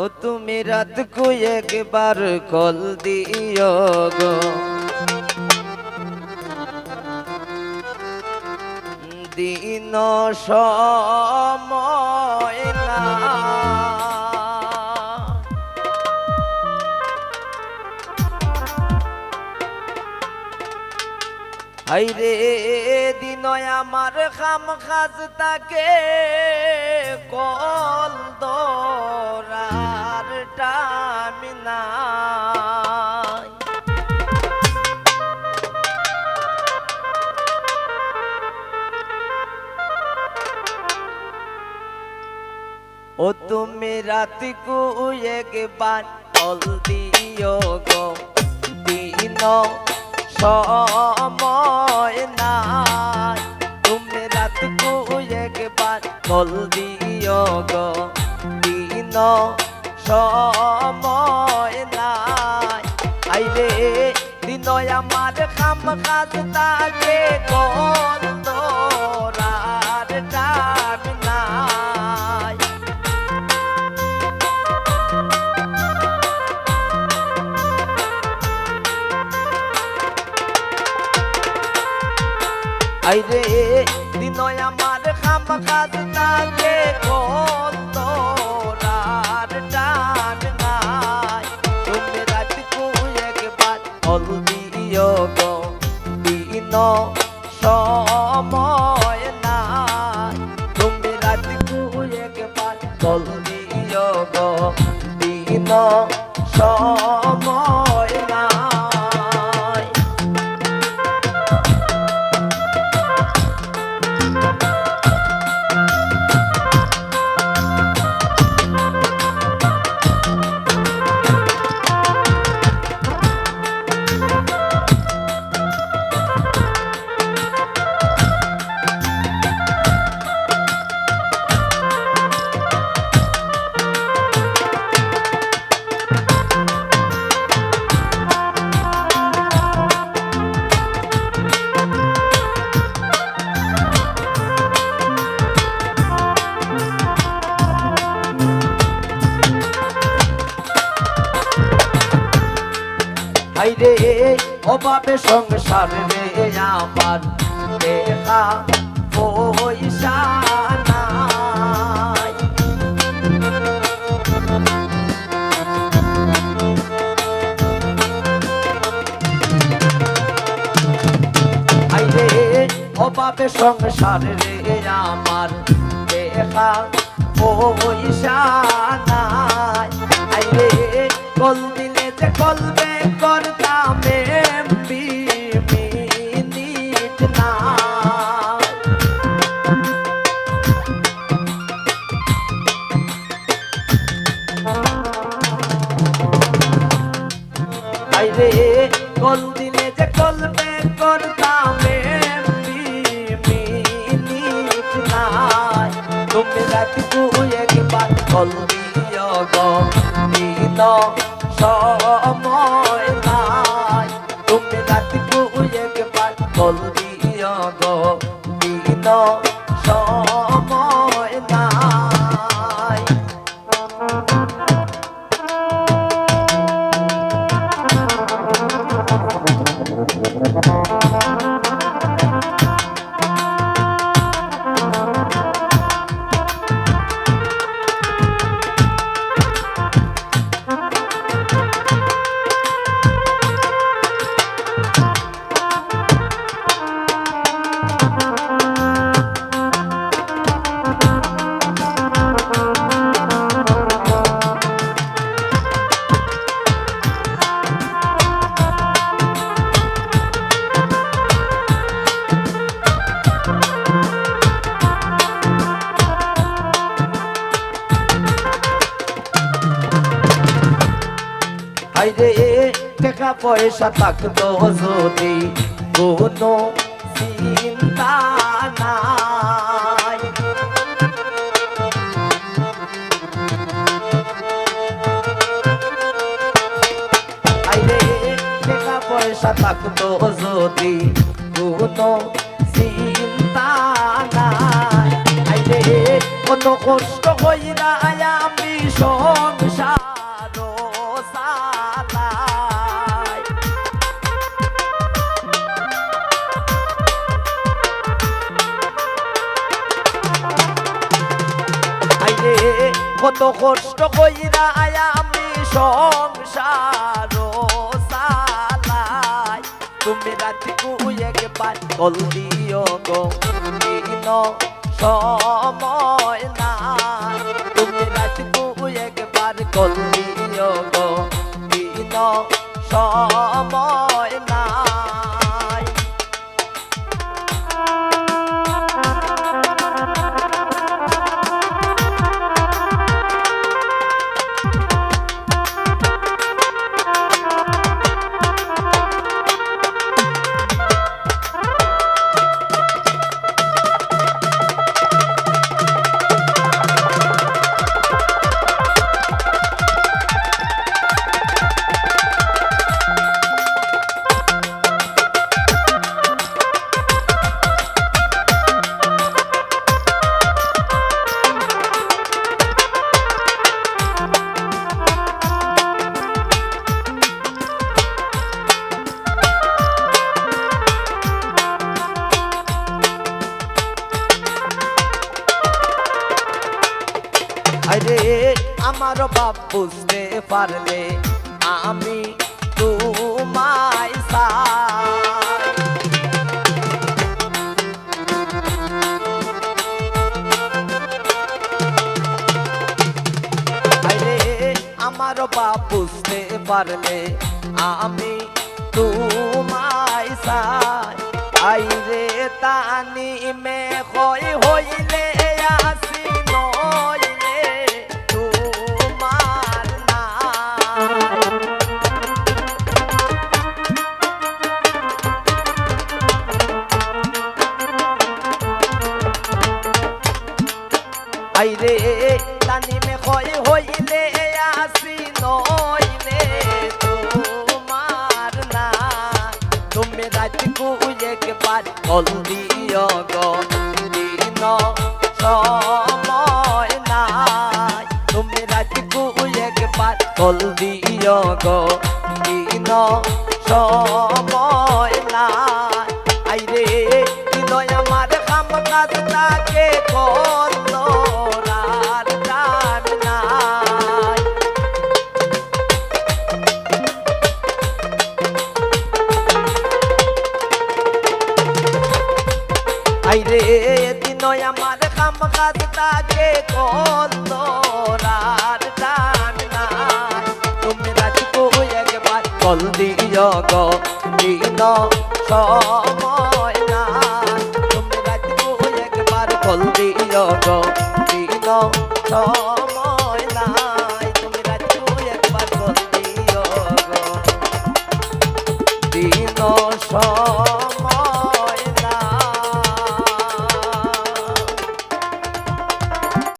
ও তুমি রাত কো একবার কল দিও গো, দিন সময় না হাইরে দিন আমার খাম খাজ তাকে কল দরার টামিনা ও তুমি রাত কো একবার কল দিও গো, দিন সময় নাই তুমি রাত কো একবার কল দিও গো, দিন সময় নাই আইরে দিন আমার খাম খাজ তাকে কল দরার টাইম নাই আইরে দিন আমার খাম খাজ তাকে কল দরার টান নাই তুমি রাত কো একবার কল দিও গো, দিন সময় নাই তুমি রাত কো একবার কল দিও গো, দিন সময় নাই হাইরে অভাবে সংসার রে আমার দেখা পয়সা নাই হাইরে অভাবে সংসার রে আমার দেখা পয়সা নাই হাইরে কল দিলে যে কলবে করতাম এমবি মিনিট না আইরে কল দিলে যে কলবে করতাম এমবি মিনিট না তুমি রাত কো একবার কল দিও গো, দিন সময় নাই তুমি রাত কো একবার কল দিও গো, দিন সময় নাই হাইরে টাকা পয়সা থাকতো যদি কোনো চিন্তা নাই হাইরে টাকা পয়সা থাকতো যদি কোনো চিন্তা নাই হাইরে কত কষ্ট কইরা আমি সংসার সালাই আইরে কত কষ্ট কইরা আমি সংসার সালাই তুমি রাত কুয়ে একবার কল দিও গো দিন সময় নাই তুমি রাত কুয়ে একবার কল দিও গো দিন সময় নাই আরে আমার বাপ বুঝতে পারলে আমি তোমায় চাই আরে আমার বাপ বুঝতে পারলে আমি তোমায় চাই আইরে তানি মে হইলে আসি নইলে তোমার নাই আইরে তানি মে হইলে আসি নইলে তোমার নাই তুমি রাত কুয়ে একবার কল দিও গো দিন সময় নাই তুমি রাত কুয়ে একবার কল দিও গো দিন সময় নাই আইরে হৃদয় আমার কাম কাজ তাকে করল আর টান নাই আইরে দিনয় আমার কাম কাজ তাকে করল আর টান নাই তুমি রাত কুয়ে একবার কল দিও গো দিন সময় নাই তুমি রাত কুয়ে একবার কল দিও গো দিন সময় নাই তুমি রাত কুয়ে একবার কল দিও গো দিন সময়